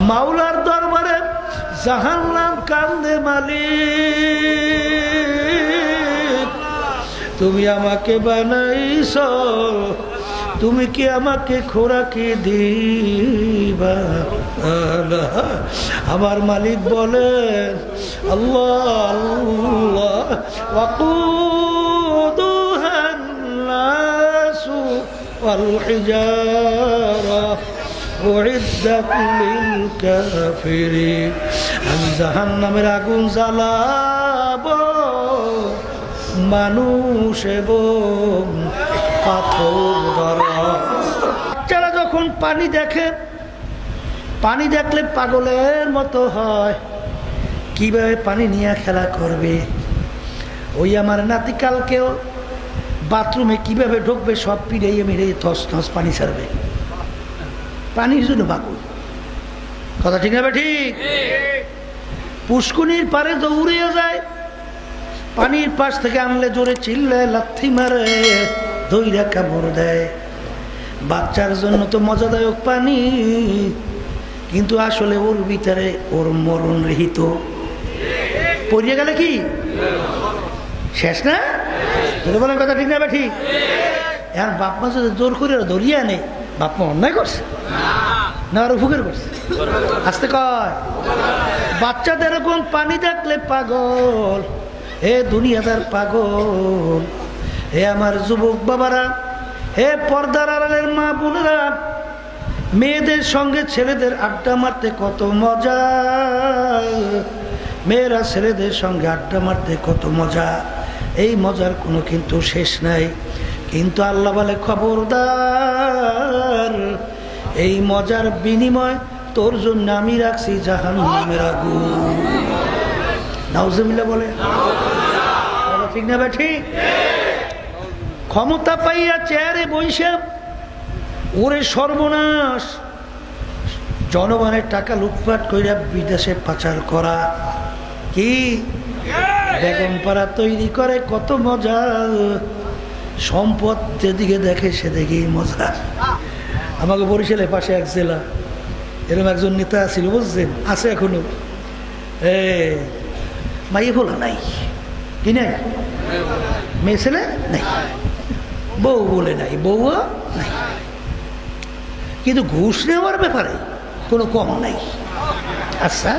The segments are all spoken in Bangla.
মাওলার দরবারে জাহান্নাম কান্দে, মালিক তুমি আমাকে বানাইছো, তুমি কি আমাকে খোরাকি দিবা? আমার মালিক বলেন আল্লাহ আল্লাহ ওয়াকুদুহান নাসু ওয়াল হিজারা উইদ্দাত লিল কাফিরিন। আমি জাহান্নামের আগুন জ্বালাবো মানুষ এবং পাথর দ্বারা। বাচ্চারা যখন পানি দেখে, পানি দেখলে পাগলের মতো হয়, কিভাবে পানি নিয়ে খেলা করবে। ওই আমার নাতি কালকেও বাথরুমে কিভাবে ঢুকবে সব পিড়াইয়ে মিড়ে থস থস পানি ছাড়বে, পানির জন্য পাগল। কথা ঠিক না? ঠিক। পুষ্কুনির পারে দৌড়ে যায়, পানির পাশ থেকে আনলে জোরে চিল্লায়, লাথি মারে, দইরা কামড় দেয়। বাচ্চার জন্য তো মজাদায়ক পানি, কিন্তু আসলে ওর ভিতরে ওর মরণ রহিত। পড়িয়ে গেলে কি শেষ না? বলেন কথা ঠিক না? ঠিক। এখন বাপ মা যদি জোর করে ধরিয়ে আনে, বাপ মা অন্যায় করছে না আর উপকার করছে? আসতে কয় বাচ্চাদের এরকম পানি দেখলে পাগল, হে দুনিয়াদার পাগল। হে আমার যুবক বাবারা, হে পর্দার আড়ালের মা বোনেরা, মেয়েদের সঙ্গে ছেলেদের আড্ডা মারতে কত মজা, মেয়েরা ছেলেদের সঙ্গে আড্ডা মারতে কত মজা। এই মজার কোনো কিন্তু শেষ নাই। কিন্তু আল্লাহ বলে খবরদার, এই মজার বিনিময় তোর জন্য আমি রাখছি জাহান্নামের আগুন। নাউজুবিল্লাহ বলে ঠিক না? ঠিক। ক্ষমতা পাইয়া চেয়ারে বইসা ওরে সর্বনাশ, জনগণের টাকা লুটপাট কইরা বিদেশে পাচার করা, কি বেগম পাড়া তৈরি করে, কত মজা। সম্পদ যেদিকে দেখে সেদিকেই মজা। আমাকে বরিশালের পাশে এক জেলা, এরকম একজন নেতা ছিল, বুঝছেন, আছে এখনো। মাইয়ে ফোলা নাই, কি নাই, মেয়ে ছেলে নাই, বউ বলে নাই, বউও নাই, কিন্তু ঘুষ নেওয়ার ব্যাপারে কোনো কম নাই। আচ্ছা,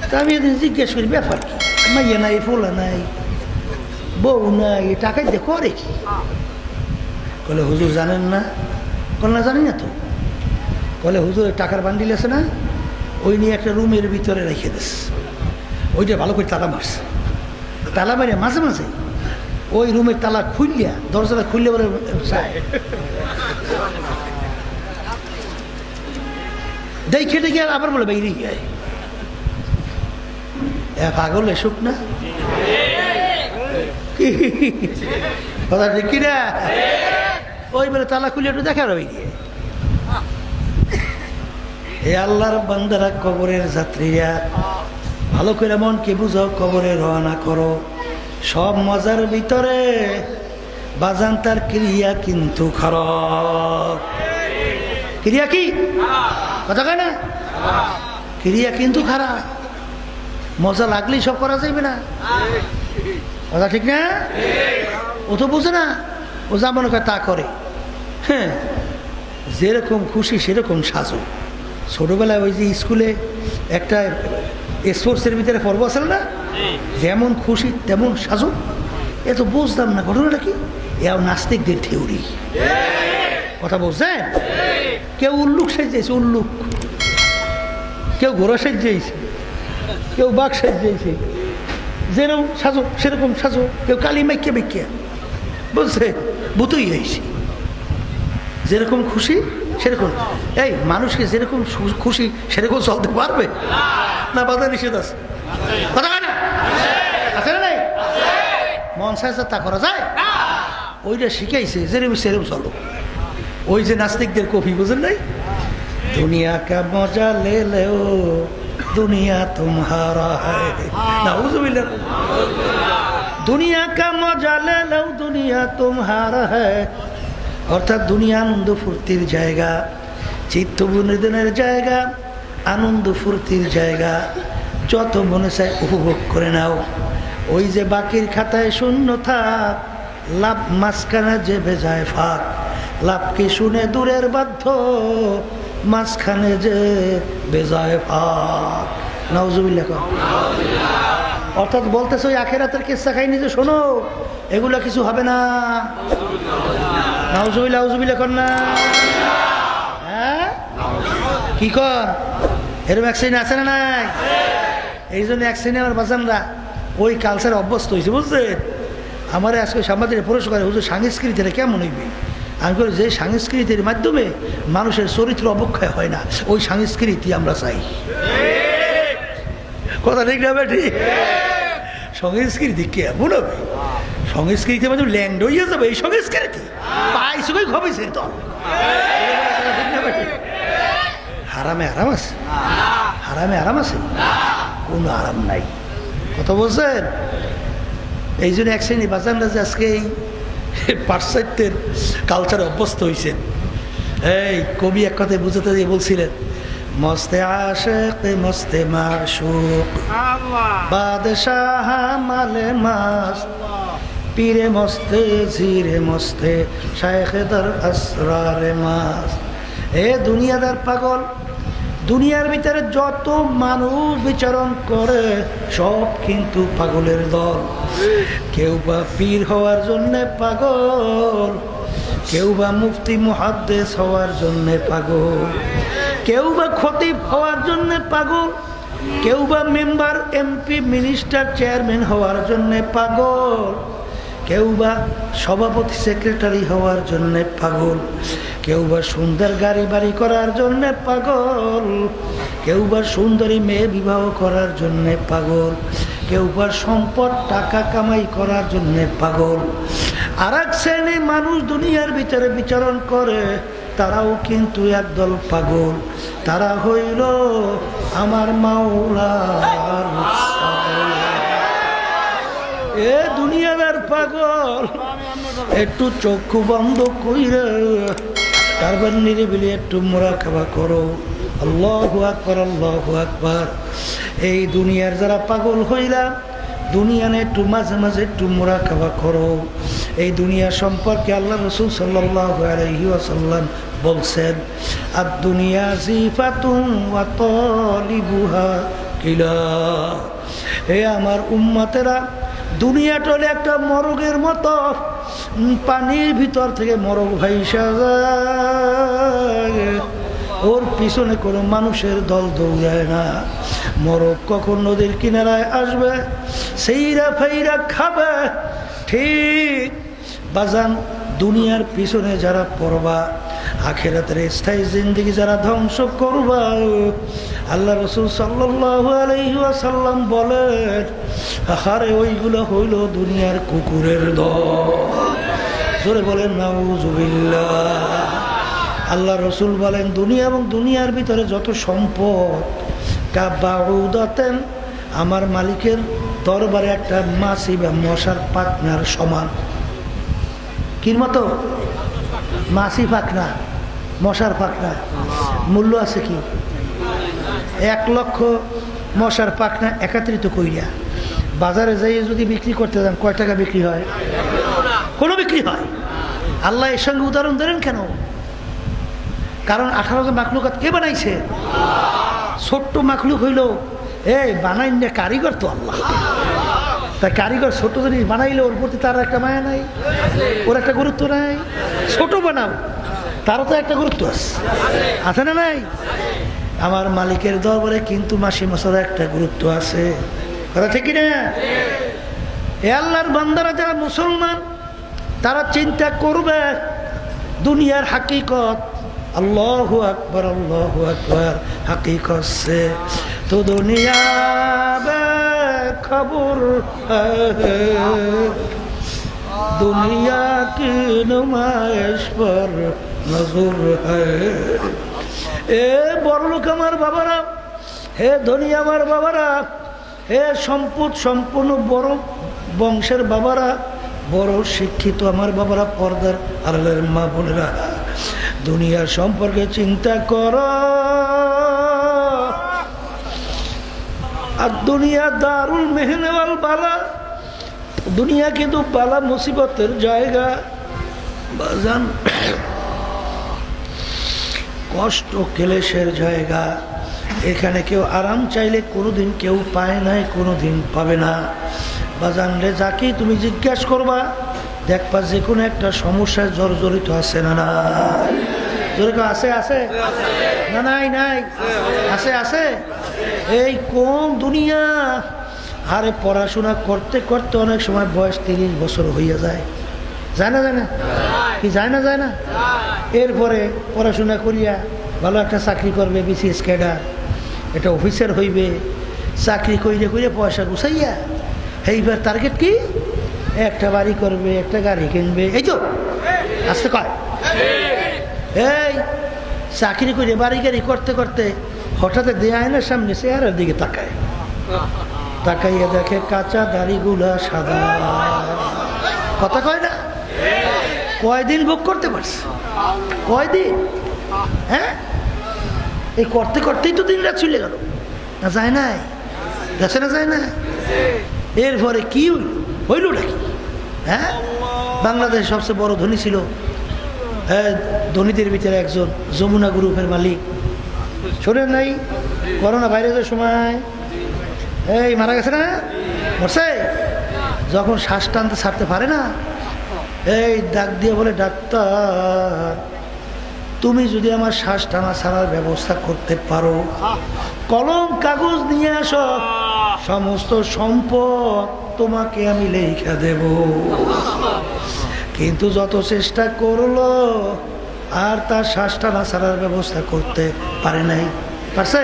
তা আমি এদিন জিজ্ঞেস করি ব্যাপার কি? মাইয়া নাই, ফোলা নাই, বউ নাই, টাকা দিয়ে করে কি? বলে হুজুর জানেন না? বলে না জানি না তো। বলে হুজুরের টাকার বান্ডিল আছে না, ওই নিয়ে একটা রুমের ভিতরে রেখে দিস, ওইটা ভালো করে তালা মারছে। তালা মারে মাঝে মাঝে ওই রুমের তালা খুললিয়া, দরজাটা খুললে বলে দেখে দেখে আবার বলে বাইরে গিয়ে পাগল এসুক না? কথা ঠিক কিনা? ওই বলে তালা খুলে একটু দেখা রয়ে গিয়ে। এ আল্লাহর বান্দারা, কবরের যাত্রীরা, ভালো করে মনকে বুঝাও, কবরে রওনা করো। সব মজার ভিতরে বাজান তার ক্রিয়া কিন্তু খারাপ। ক্রিয়া কি কথা কয় না? ক্রিয়া কিন্তু খারাপ। মজা লাগলেই সব করা যাবে না, কথা ঠিক না? ও তো বুঝে না, ও যা মনে করে তা করে। হ্যাঁ, যেরকম খুশি সেরকম সাজো। ছোটবেলায় ওই যে স্কুলে একটা স্পোর্টসের ভিতরে পর্ব আছে না, যেমন খুশি তেমন সাজো। এ তো বুঝতাম না ঘটনাটা কি। এও নাস্তিকদের থিওরি, কথা বলছেন? কেউ উল্লুক সেজেছে, উল্লুক, কেউ ঘোড়া সেজেছে, কেউ বাঘ সেজেছে, যেরকম সাজো সেরকম সাজো। কেউ কালী মাইকিয়া মাইকিয়া, বুঝছে, বুতুই হয়েছে। যেরকম খুশি সেরকম। এই মানুষকে যেরকম খুশি সেরকম চলতে পারবে না? বাধা নিষেধ আছে, কথা না আছে না? নাই মন চাইছে তা করা যায়? ওইটা শিখাইছে যেরকম সেরকম চলো। ওই যে নাস্তিকদের কফি, বুঝেন নাই? দুনিয়া কা মজা লে লেও দুনিয়া তুমহারা হ্যায়, নাউজুবিল্লাহ। দুনিয়া কা মজা লে লেও দুনিয়া তুমহারা হ্যায়। অর্থাৎ দুনিয়া আনন্দ ফুর্তির জায়গা, চিত্ত বিনোদনের জায়গা, আনন্দ ফুর্তির জায়গা, যত মনে চায় উপভোগ করে নাও। ওই যে বাকির খাতায় শূন্য থাক, লাভ মাঝখানে যে বেজায় ফাঁক। লাভকে শুনে দূরের বাধ্য, মাঝখানে যে বেজায় ফাঁক। নাউজুবিল্লাহ। অর্থাৎ বলতেছে ওই আখেরাতের কিস্সা খাইনি যে শোনো, এগুলা কিছু হবে না। নাউজুবিল্লাহ, নাউজুবিল্লাহ কর না। হ্যাঁ কি কর, এরকম এক শ্রেণী আছে না নাই? এই জন্য এক শ্রেণী আমার বাজানরা ওই কালচারে অভ্যস্ত হয়েছে, বুঝছেন? আমার আজকে সাংবাদিক প্রশ্ন করে, হুজুর সংস্কৃতিটা কেমন হইবে? আমি বলি, যে সংস্কৃতির মাধ্যমে মানুষের চরিত্র অবক্ষয় হয় না, ওই সংস্কৃতি আমরা চাই। কথা ঠিক না বেটি? সংস্কৃতি কেমন হবে? সংস্কৃতির মাধ্যমে ল্যান্ড হয়ে যাবে এই সংস্কৃতি, পাইছে কই খবেছে তো। হারামে আরাম আছে? হারামে আরাম আছে? কোনো আরাম নাই। কথা বলছেন? এই জন্য এক শ্রেণী বাজানরা যে আজকে এই পাশ্চাত্যের কালচারে অভ্যস্ত হয়েছেন। এই কবি এক কথায় বুঝাতে দিয়ে বলছিলেন, মস্তে আশেক মস্তে মাশুক, বাদশাহ মালে মাস্ত, পীরে মস্তে জিরে মস্তে, শায়েখে দর আসরারে মাস্ত। এ দুনিয়াদার পাগল, দুনিয়ার ভিতরে যত মানুষ বিচরণ করে সব কিন্তু পাগলের দল। কেউ বা পীর হওয়ার জন্যে পাগল, কেউ বা মুফতি মুহাদ্দিস হওয়ার জন্যে পাগল, কেউ বা খতিব হওয়ার জন্যে পাগল, কেউ বা মেম্বার এমপি মিনিস্টার চেয়ারম্যান হওয়ার জন্যে পাগল, কেউ বা সভাপতি সেক্রেটারি হওয়ার জন্যে পাগল, কেউ বা সুন্দর গাড়ি বাড়ি করার জন্যে পাগল, কেউ বা সুন্দরী মেয়ে বিবাহ করার জন্যে পাগল, কেউ বা সম্পদ টাকা কামাই করার জন্যে পাগল। আর এক শ্রেণী মানুষ দুনিয়ার ভিতরে বিচরণ করে, তারাও কিন্তু একদল পাগল। তারা হইল আমার মাওলার পাগল। এ দুনিয়ার পাগল, একটু চক্ষু বন্ধ কইরা তারপর নিরিবিলি একটু মুরাকাবা করো। আল্লাহু আকবার, আল্লাহু আকবার। এই দুনিয়ার যারা পাগল হইলাম, দুনিয়া একটু মাঝে মাঝে একটু মুরাকাবা করো। এই দুনিয়া সম্পর্কে আল্লাহ রাসূল সাল্লাল্লাহু আলাইহি ওয়াসাল্লাম বলছেন, আর দুনিয়া জিফাতুন ওয়া তালিবুহা কিলা। হে আমার উম্মতেরা, দুনিয়াটা হলো একটা মরগের মতো, পানির ভিতর থেকে মরগ ভাইসা যায়, ওর পিছনে কোনো মানুষের দল দৌড়ায় না। মরগ কখন নদীর কিনারায় আসবে, সেইরা ফাইরা খাবে। ঠিক বাজান, দুনিয়ার পিছনে যারা পড়বা, আখিরাতের স্থায়ী জিন্দেগি যারা ধ্বংস করবা, আল্লাহ রাসূল সাল্লাল্লাহু আলাইহি ওয়াসাল্লাম বলেন, আরে ওইগুলো হইল দুনিয়ার কুকুরের দল। জোরে বলেন নাউজুবিল্লাহ। আল্লাহ রাসূল বলেন, দুনিয়া এবং দুনিয়ার ভিতরে যত সম্পদ, কাবাউদাতেন, আমার মালিকের দরবারে একটা মাছি বা মশার পাখনার সমান। কির মতো? মাছি পাখনা, মশার পাখনা। মূল্য আছে কি? 1 লক্ষ মশার পাখনা একত্রিত কইরা বাজারে যাই যদি বিক্রি করতে যান, কয় টাকা বিক্রি হয়? কোনো বিক্রি হয়? আল্লাহ এর সঙ্গে উদাহরণ দিলেন কেন? কারণ 18 মাখলুকাত কে বানাইছে? ছোট্ট মাখলুক হইল, এই বানাই না কারিগর তো আল্লাহ। তাই কারিগর ছোট জিনিস বানাইলে ওর প্রতি তার একটা মায়া নাই, ওর একটা গুরুত্ব নাই। ছোট বানাও, তারও তো একটা গুরুত্ব আছে না নাই? আমার মালিকের দরবারে কিন্তু মাসি মাসের একটা গুরুত্ব আছে। কথা ঠিক না? এ আল্লাহর বান্দারা যারা মুসলমান, তারা চিন্তা করবে দুনিয়ার হাকিকত। আল্লাহু আকবার, আল্লাহু আকবার। হাকিকত সে তো দুনিয়া বে খবর দুনিয়া কি নুমাইশ পর নজর হ্যায়। এ বড়লোক আমার বাবারা, হে ধনী আমার বাবারা, হে সম্পদ সম্পন্ন বড় বংশের বাবারা, বড় শিক্ষিত আমার বাবারা, পর্দার আড়ালের মা বোনেরা, দুনিয়ার সম্পর্কে চিন্তা করো। আর দুনিয়া দারুল মেহনে ওয়াল বালা, দুনিয়া কিন্তু বালা মুসিবতের জায়গা বাজান, কষ্ট ক্লেশের জায়গা। এখানে কেউ আরাম চাইলে কোনোদিন কেউ পায় নাই, কোনোদিন পাবে না বাজান রে। যাকেই তুমি জিজ্ঞাসা করবা দেখবা যে কোনো একটা সমস্যায় জর্জরিত আছে না নাই? জোরে আছে আছে না? নাই নাই আছে আছে। এই কোন দুনিয়া! আরে পড়াশোনা করতে করতে অনেক সময় বয়স 30 বছর হইয়া যায়, যায় না? যায় না কি? যায় না? যায় না? এরপরে পড়াশোনা করিয়া ভালো একটা চাকরি করবে, বিসিএস ক্যাডার, এটা অফিসার হইবে, চাকরি কইরে কইরে পয়সা গুছাইয়া এইবার টার্গেট কি? একটা বাড়ি করবে, একটা গাড়ি কিনবে। এই তো আসতে কয় এই চাকরি করে বাড়ি গাড়ি করতে করতে হঠাৎ আয়নার সামনে চেহারার দিকে তাকায়, তাকাইয়া দেখে কাঁচা দাড়িগুলা সাদা। কথা কয় না? কয়দিন ভোগ করতে পারছে? কয়দিন? হ্যাঁ, এই করতে করতেই তো দিন রাত চলে গেল না? যায় নাই? গেছে না? যায় না? এরপরে কি হইল নাকি? হ্যাঁ, বাংলাদেশের সবচেয়ে বড় ধনী ছিল, ধনীদের ভিতরে একজন, যমুনা গ্রুপের মালিক। শোনেন নাই করোনা ভাইরাসের সময় এই মারা গেছে না? মরছে। যখন শ্বাস টানতে ছাড়তে পারে না, এই ডাক দিয়ে বলে, ডাক্তার তুমি যদি আমার শ্বাস টানা ছাড়ার ব্যবস্থা করতে পারো, কলম কাগজ নিয়ে আসো, সমস্ত সম্পদ তোমাকে আমি লেখা দেব। কিন্তু যত চেষ্টা করলো আর তার শ্বাস টানা ছাড়ার ব্যবস্থা করতে পারে নাই। পারছে?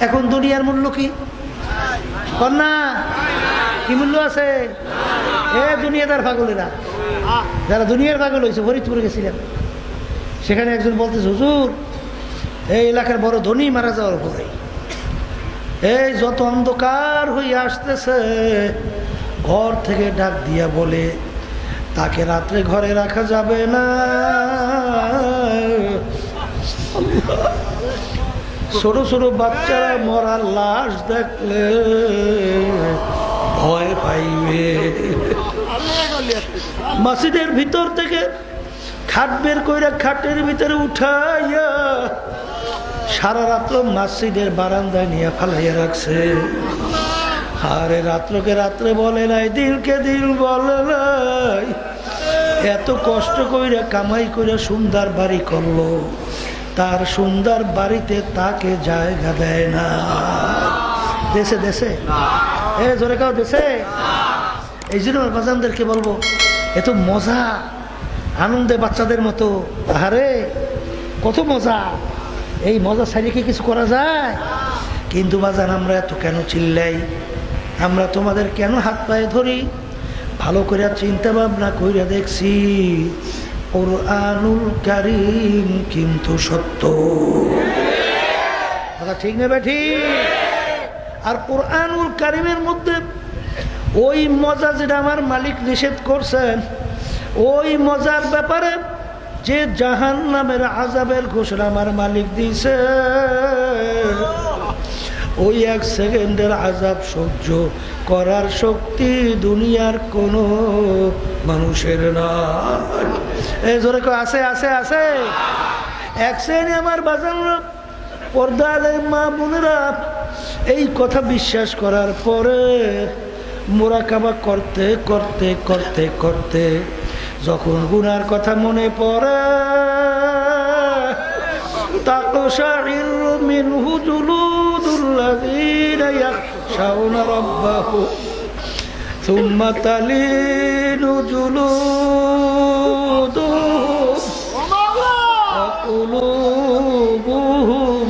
এখন দুনিয়ার মূল্য কি? কন্যা কি মূল্য আছে? দুনিয়াদার পাগলেরা, যারা দুনিয়ার পাগল হয়েছে, ফরিদপুরে গেছিলেন, সেখানে একজন বলতেছে, হুজুর এই এলাকার বড় ধনী মারা যাওয়ার পরে এই যত অন্ধকার হয়ে আসতেছে, ঘর থেকে ডাক দিয়া বলে তাকে রাত্রে ঘরে রাখা যাবে না, ছোট ছোট বাচ্চারা মরার লাশ দেখলে ভয় পাইবে। মসজিদের ভিতর থেকে খাট বের কইরা খাটের ভিতরে উঠাইয়া সারা রাত্র মসজিদের বারান্দায় নিয়ে ফালাইয়া রাখছে। আরে রাত্রকে রাত্রে বলে নাই, দিনকে দিন বলে নাই। এত কষ্ট কইরা কামাই কইরা সুন্দর বাড়ি করলো, তার সুন্দর বাড়িতে তাকে জায়গা দেয় না। দেশে দেশে জোরে কাউ দেশে। এই জন্য বাজানদেরকে বলবো, এত মজা, আনন্দে বাচ্চাদের মতো। আরে কত মজা! এই মজা ছাড়িয়ে কি কিছু করা যায়? কিন্তু বাজান আমরা এত কেন চিল্লাই? আমরা তোমাদের কেন হাত পায়ে ধরি? ভালো করে চিন্তা ভাবনা কইরা দেখছি, কুরআনুল কারীম কিন্তু সত্য। ঠিক নেবে? ঠিক। আর কুরআনুল কারীমের মধ্যে ওই মজা যেটা আমার মালিক নিষেধ করছেন, ওই মজার ব্যাপারে যে জাহান্নামের আযাবের ঘোষণা আমার মালিক দিয়েছে, ওই 1 সেকেন্ডের আযাব সহ্য করার শক্তি দুনিয়ার কোনো মানুষের না। এই জোরে আছে আছে আছে। এক শ্রেণী আমার বাজানরা, পর্দার মা বোনেরা, এই কথা বিশ্বাস করার পরে মুরাকাবা করতে করতে করতে করতে যখন গুনার কথা মনে পড়ে, তাকশাইরু মিনহু জুলুদুল্লাযীনা ইয়াখশাউনা রাব্বাহুম সুম্মা তালিনু জুলুদুহুম ওয়া কুলুবুহুম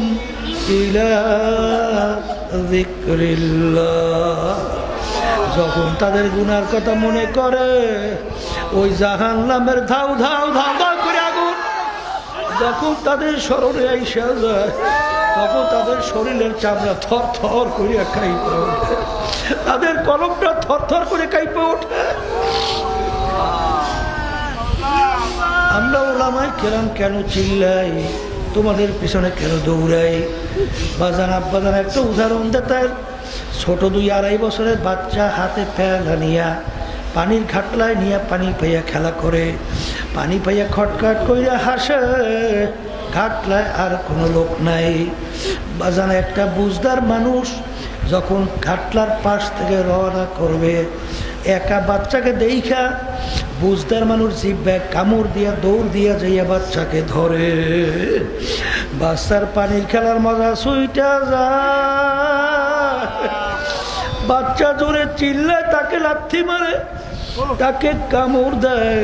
ইলা যিকরিল্লাহ। যখন তাদের গুনার কথা মনে করে, ওই জাহান্নামের ধাউ ধাউ ধাউ ধাউ করে আগুন যখন তাদের স্মরণে আইসা যায়, তখন তাদের শরীরের চামড়া থর থর করে কাঁপে ওঠে, তাদের কলমটা থর থর করে কাঁপে ওঠে। আমরা ওলামায়ে কেরাম কেন চিল্লাই? তোমাদের পিছনে কেন দৌড়াই? বাজান আব্বাজান একটা উদাহরণ দেয়, ছোট 2-2.5 বছরের বাচ্চা হাতে প্যালা নিয়া পানির ঘাটলায় নিয়ে পানি পাইয়া খেলা করে, পানি পাইয়া খটখট কইরা হাসে, ঘাটলায় আর কোনো লোক নাই। বাজান একটা বুঝদার মানুষ যখন ঘাটলার পাশ থেকে রওনা করবে, একা বাচ্চাকে দেখা বুঝদার মানুষ জিব্বায় কামড় দিয়া দৌড় দিয়া যাইয়া বাচ্চাকে ধরে, বাচ্চার পানির খেলার মজা ছুইটা যায়। বাচ্চা জোরে চিল্লায়, তাকে লাথি মারে, তাকে কামড় দেয়,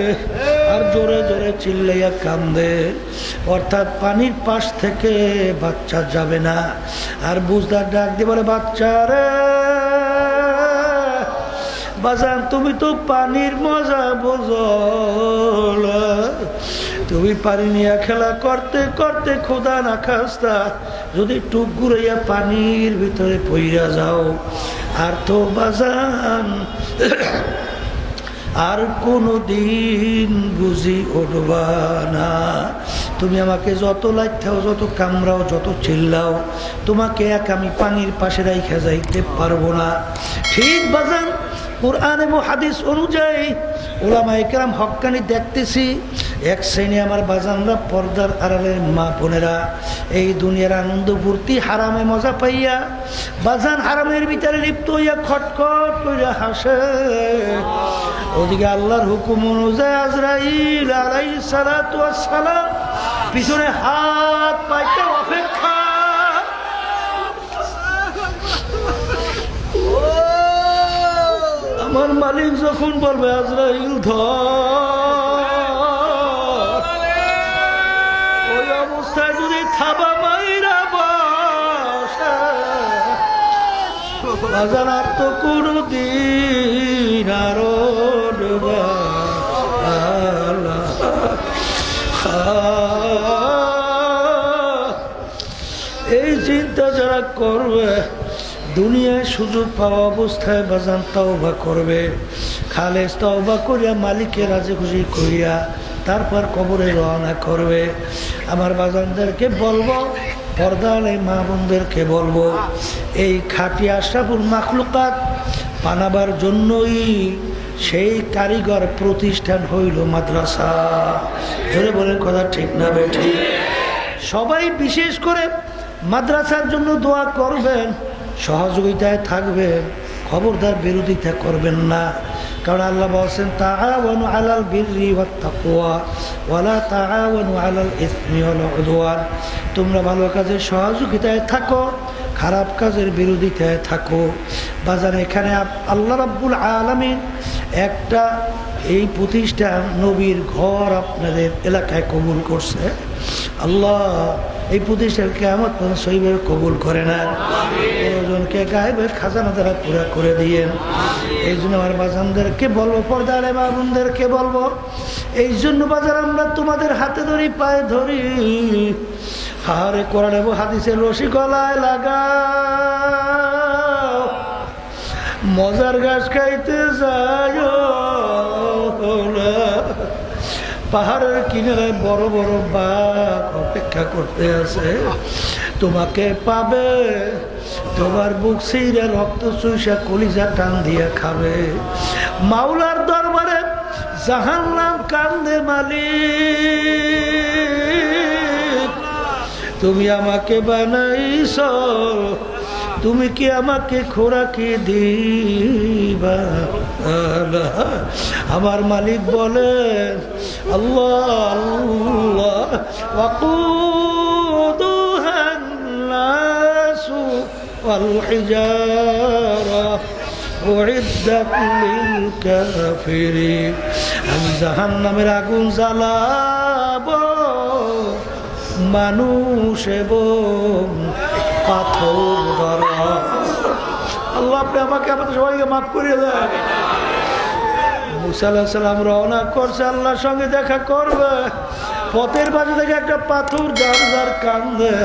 আর জোরে জোরে চিল্লাইয়া কান্দে। অর্থাৎ পানির পাশ থেকে বাচ্চা যাবে না। আর বুঝদার ডাক দিয়ে বলে, বাচ্চা রে বাজান, তুমি তো পানির মজা বোঝো না, তুমি পানি নিয়ে খেলা করতে করতে খোদা না খাস্তা যদি টুক ঘুরাইয়া পানির ভিতরে পইরা যাও, আর তো বাজান আর কোনো দিন বুঝি উঠবা না। তুমি আমাকে যত লাইথাও, যত কামড়াও, যত চিল্লাও, তোমাকে এক আমি পানির পাশে রাইখা যাইতে পারবো না। ঠিক বাজান, কুরআন এবং হাদিস অনুযায়ী উলামায়ে কেরাম হক্কানি দেখতেছি, এক শ্রেণী আমার বাজানরা পর্দার আড়ালের মা বোনেরা এই দুনিয়ার আনন্দ ফুর্তি হারামে মজা পাইয়া বাজান হারামের ভিতরে লিপ্ত হইয়া খটখট কইরা হাসে। ওদিকে আল্লাহর হুকুম অনুযায়ী আজরাইল আলাইহিস সালাতু ওয়াস সালাম পিছনে হাত পাইতে অপেক্ষা। আমার মালিক যখন বলবে আজরাইল ধর, ওই অবস্থায় যদি থাবা মাইরা বসে বাজান, আর তো কোনো দিন আরো এই চিন্তা যারা করবে দুনিয়ায় সুযোগ পাওয়া অবস্থায় বাজান তওবা করবে, খালেস তওবা করিয়া মালিকের রাজি খুশি করিয়া তারপর কবরে রওনা করবে। আমার বাজানদেরকে বলবো, পর্দালে মা বোনদেরকে বলবো, এই খাঁটি আশরাফুল মাখলুকাত বানাবার জন্যই সেই কারিগর প্রতিষ্ঠান হইল মাদ্রাসা। ধরে বলেন কথা ঠিক না বেঠিক? সবাই বিশেষ করে মাদ্রাসার জন্য দোয়া করবেন, সহযোগিতায় থাকবেন, খবরদার বিরোধিতা করবেন না। কারণ আল্লাহ বলছেন, তাআওয়ানু আলাল বিররি ওয়াত তাকওয়া ওয়ালা তাআওয়ানু আলাল ইসমি ওয়াল উদওয়ান। তোমরা ভালো কাজের সহযোগিতায় থাকো, খারাপ কাজের বিরোধিতায় থাকো। বাজার এখানে আল্লাহ রাব্বুল আলামিন একটা এই প্রতিষ্ঠান নবীর ঘর আপনাদের এলাকায় কবুল করছে। আল্লাহ এই প্রতিষ্ঠান কিয়ামত পর্যন্ত সহিভাবে কবুল করে না, প্রয়োজনকে গায়েবের খাজানা দ্বারা পুরা করে দিয়েন। এই জন্য আমার বাজানদেরকে বলবো, পর্দার মা বোনদেরকে বলবো, এই জন্য বাজার আমরা তোমাদের হাতে ধরি, পায়ে ধরি, হারে কোরআন এবং হাদিসের রশি গলায় লাগাও, মজার ঘাস খাইতে যায় না। পাহাড়ের কিনারে বড় বড় বাঘ অপেক্ষা করতে আছে, তোমাকে পাবে, তোমার বুক ছিঁড়ে রক্ত চুইসা কলিজা টান দিয়া খাবে। মাওলার দরবারে জাহান্নাম কান্দে, মালিক তুমি আমাকে বানাইছ, তুমি কি আমাকে খোরাকি দিবা? আমার মালিক বলেন, আল্লাহ আল্লাহ ওয়াকুদুহান নাসু ওয়াল হিজারা উইদ্দাত লিল কাফিরিন। আমি জাহান্নামের আগুন জ্বালাবো মানুষ এবং পাথর দ্বারা। আল্লাহ আপনি আমাকে আমাদের সবাইকে মাফ করে দেন। মুসা আলাইহিস সালাম রওনা করছে, আল্লাহর সঙ্গে দেখা করবে। পথের মাঝে থেকে একটা পাথর যার যার কান্দে,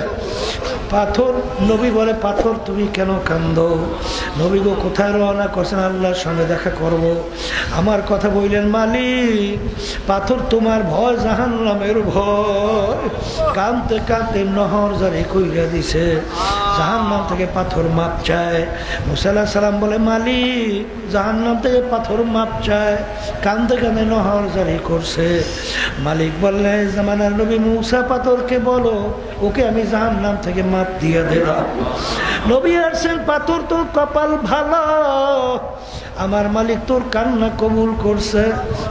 পাথর, নবী বলে পাথর তুমি কেন কান্দো? নবী গো কোথায় রওনা করছেন? আল্লাহর সঙ্গে দেখা করব। আমার কথা বললেন মালিক, পাথর তোমার ভয় জাহান্নামের ভয়। কাঁদতে কাঁদতে নহর জারি কইরা দিছে, জাহান্নাম থেকে পাথর মাপ চায়। মুসা আলাইহিস সালাম বলে মালিক জাহান্নাম থেকে পাথর মাপ চায়, কাঁদতে কাঁদতে নহর জারি করছে। মালিক বললেন জামানার নবী মুসা পাথরকে বলো ওকে আমি জাহান্নাম থেকে মাপ দিয়ে দিলাম। নবী আসছেন পাথর তোর কপাল ভালো, আমার মালিক তোর কান্না কবুল করছে,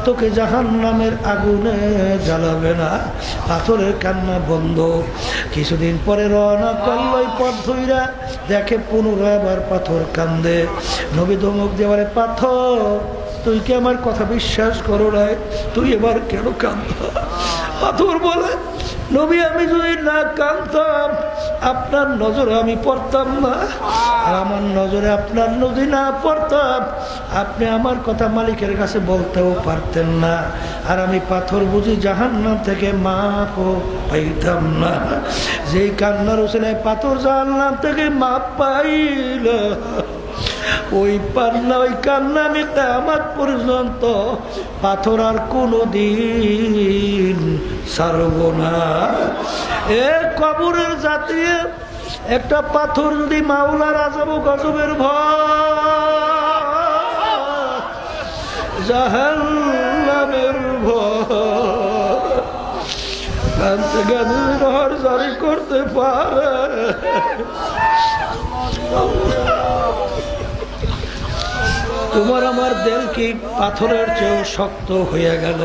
তোকে জাহান্নামের আগুনে জ্বালাবে না। পাথরের কান্না বন্ধ। কিছুদিন পরে রওনা করলো পথ ধইরা, দেখে পুনরায় আবার পাথর কান্দে। নবী ধমক দিয়ে বলে পাথর তুই কি আমার কথা বিশ্বাস করো নাই? তুই এবার কেন কান্দ? পাথর বলে নবী আমি যদি না কাঁদতাম আপনার নজরে আমি পড়তাম না, আর আমার নজরে আপনার নদী না পড়তাম আপনি আমার কথা মালিকের কাছে বলতেও পারতেন না, আর আমি পাথর বুঝি জাহান্নাম থেকে মাপও পাইতাম না। যেই কান্নার উসিলায় পাথর জাহান্নাম থেকে মাপ পাইল, ওই পান্না ওই কান্না আমি কিয়ামত পর্যন্ত পাথর আর কোনোদিন ছাড়ব না। এ কবরের যাত্রী, একটা পাথর যদি মাওলার আযাব গজবের ভয়, জাহান্নামের ভয়, কাঁদতে কাঁদতে নহর জারি করতে পারে। তোমার আমার দিল কি পাথরের চেয়েও শক্ত হয়ে গেল?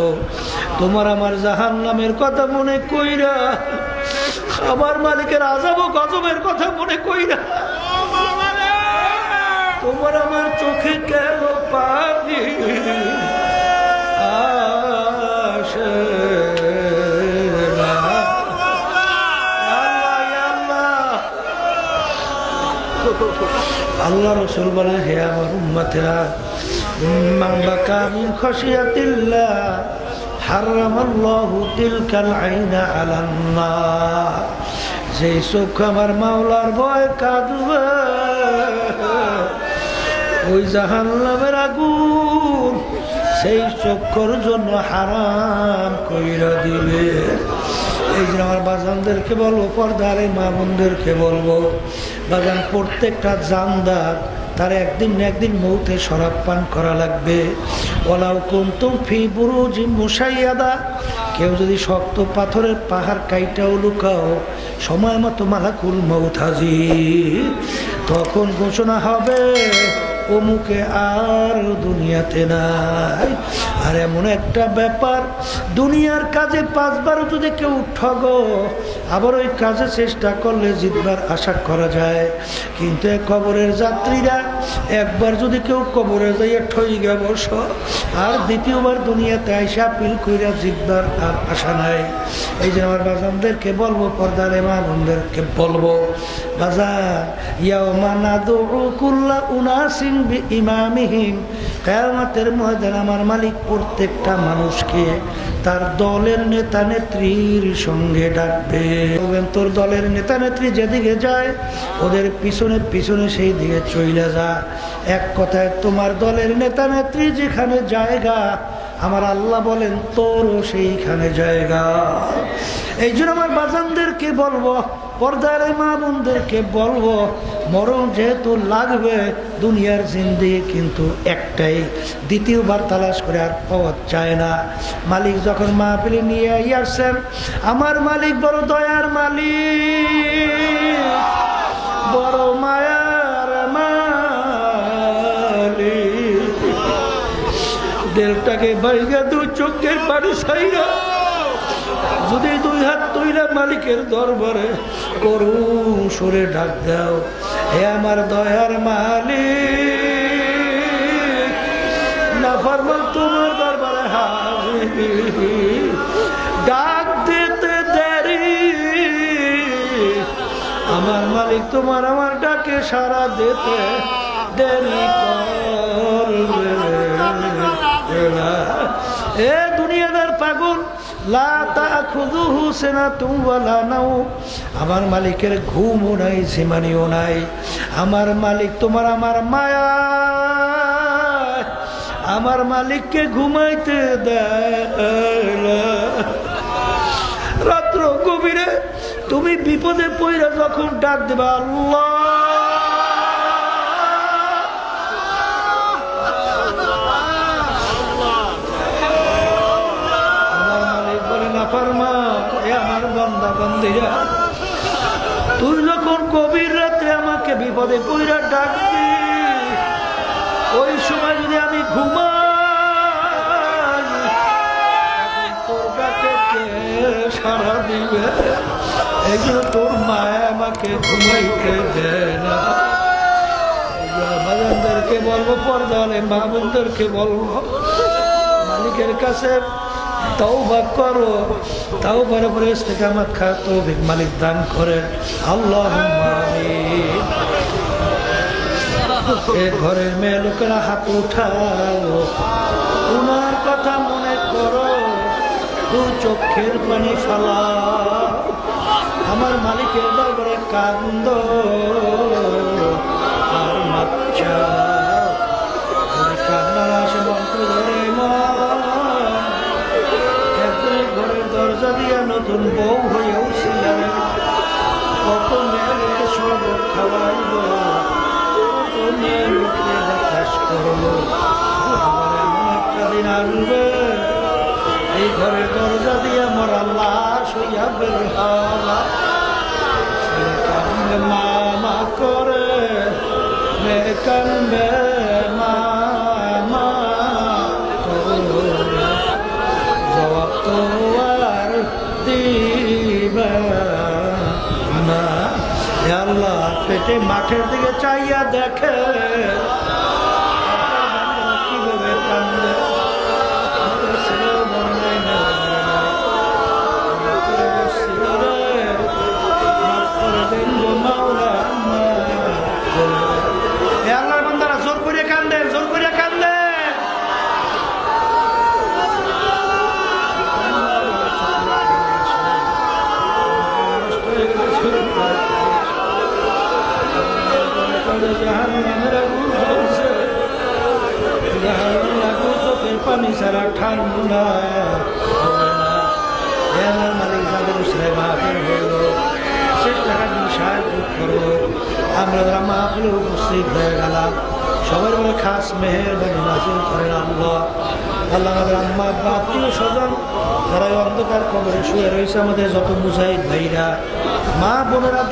তোমার আমার জাহান্নামের কথা মনে কইরা, আমার মালিকের আযাব ও গজবের কথা মনে কইরা তোমার আমার চোখে কেন পানি আসে না? আল্লাহ রাসূল বলেন হে আমার উম্মতেরা, মান বাকা মিন খাশিয়াতিল্লাহ হারামাল্লাহু তিলকাল আইনা আলান নার। যেই চোখ আমার মাওলার ভয় কাঁদবে ওই জাহান্নামের আগুন সেই চক্ষুর জন্য হারাম কইরা দিবে। এই যে আমার বাজানদেরকে বলবো, পর্দার এই মা বোনদেরকে বলবো, বাজান প্রত্যেকটা জানদার তার একদিন না একদিন মৌতে শরাব পান করা লাগবে। ওয়ালাউ কুনতুম ফি বুরুজিম মুশাইয়াদা, কেউ যদি শক্ত পাথরের পাহাড় কাইটাও লুকাও, সময় মতো মালাকুল মউত হাজির। তখন ঘোষণা হবে অমুকে আর দুনিয়াতে নাই। আর এমন একটা ব্যাপার, দুনিয়ার কাজে 5 বার যদি কেউ ঠগো, আবার ওই কাজে চেষ্টা করলে জিতবার আশা করা যায়। কিন্তু কবরের যাত্রীরা একবার যদি কেউ কবরে যাইয়া ঠইগা বস, আর দ্বিতীয়বার দুনিয়াতে আইসা পিল কইরা জিতবার আর আশা নাই। এই যে আমার বাজানদেরকে বলবো, পর্দার মা বোনদেরকে বলবো, বাজান ইয়াউমা নাদউ কুল্লা উনাসিন বিইমামিহিম, কিয়ামতের ময়দানে আমার মালিক প্রত্যেকটা মানুষকে তার দলের নেতা নেত্রীর সঙ্গে ডাকবে। তোর দলের নেতা নেত্রী যেদিকে যায় ওদের পিছনে পিছনে সেই দিকে চইলা যা। এক কথায় তোমার দলের নেতা নেত্রী যেখানে জায়গা, আমার আল্লাহ বলেন তোরও সেইখানে জায়গা। এই জন্য আমার বাজানদেরকে বলবো, পর্দার মা বোনদেরকে বলবো, মরণ যেহেতু লাগবে, দুনিয়ার জিন্দেগি কিন্তু একটাই, দ্বিতীয়বার তালাশ করে আর পাওয়া যায় না। মালিক যখন মাহফিলে নিয়ে আসছেন, আমার মালিক বড় দয়ার মালিক, বড় মায়ার মালিক। দিলটাকে বাইগা দু চোখের পানি ছাইরা যদি 2 হাত তুইলা মালিকের দরবারে করুণ সুরে ডাক দাও, হে আমার দয়ার মালিক, নাফরমান তোমার দরবারে হাজির। ডাক দিতে দেরি, আমার মালিক তোমার আমার ডাকে সাড়া দিতে দেরি করবে না। এ দুনিয়াদার পাগল, লা তাখুযুহু সিনাতুন ওয়ালা নাওম, আমার মালিকের ঘুমও নাই ঝিমানিও নাই। আমার মালিক তোমার আমার মায়া, আমার মালিককে ঘুমাইতে দেয় না। রাত্র গভীরে তুমি বিপদে পড়া যখন ডাক দেবা আল্লাহ, আমার মালিক বলে না ফরমান, এ আমার বান্দা বান্দিরা, তুই যখন গভীর রাত্রে আমাকে বিপদে পড়া ডাক দি, ওই সময় যদি আমি ঘুমাই, তোর ডাকে কে সাড়া দিবে? এই জন্য তোর মায়া আমাকে ঘুমাইতে দেয় না। বাজানদেরকে বলবো, পর্দালে মা বোনদেরকে বলবো, মালিকের কাছে তওবা করো, তাওবার পরে ইস্তেকামত খাওয়ার তৌফিক মালিক দান করেন। আল্লাহুম্মা আমিন। এ ঘরের মেয়ে লোকেরা হাত উঠাও, উনার কথা মনে করো, দু চোখের পানি ফালা, আমার মালিকের দরবারে কান্দ আর মাচ্চা কান্নার আসে মন্ত্র ধরে একদিন ঘরের দরজা দিয়া নতুন বউ হয়ে উঠছিলেন, কত মেয়েকে শরবত খাওয়াইব, কত মেয়েকে বাতাস করলো। আবার এমন একটা দিন আসবে এই ঘরের দরজা দিয়ে মরা লাশ হইয়া বের হওয়া, ছেলে কান্দে মামা করে, মেয়ে কান্দে মামা করে, জবাব তো আর দিবে না। হে আল্লাহ, পেটে মাঠের দিকে চাইয়া দেখে কিভাবে কান্দে, আল্লাহর বান্দারা জোর করে কান্দেন, জোর করে কান্দেন। পানি ছাড়া ঠান্ডা আমার মালিক যাদের উসরায় মাহফিল হইল, শেষ টাকার দিন সাহায্য করো। আমরা যারা মাহফিলে উপস্থিত হয়ে গেলাম, সবার বলে খাস মেহেরবানি নাজিল করেন আল্লাহ। আল্লাহ আমাদের আম্মা আব্বা আত্মীয় স্বজন যারা অন্ধকার কবরে শুয়ে রয়েছে, আমাদের যত মুজাহিদ ভাইরা মা বোনেরা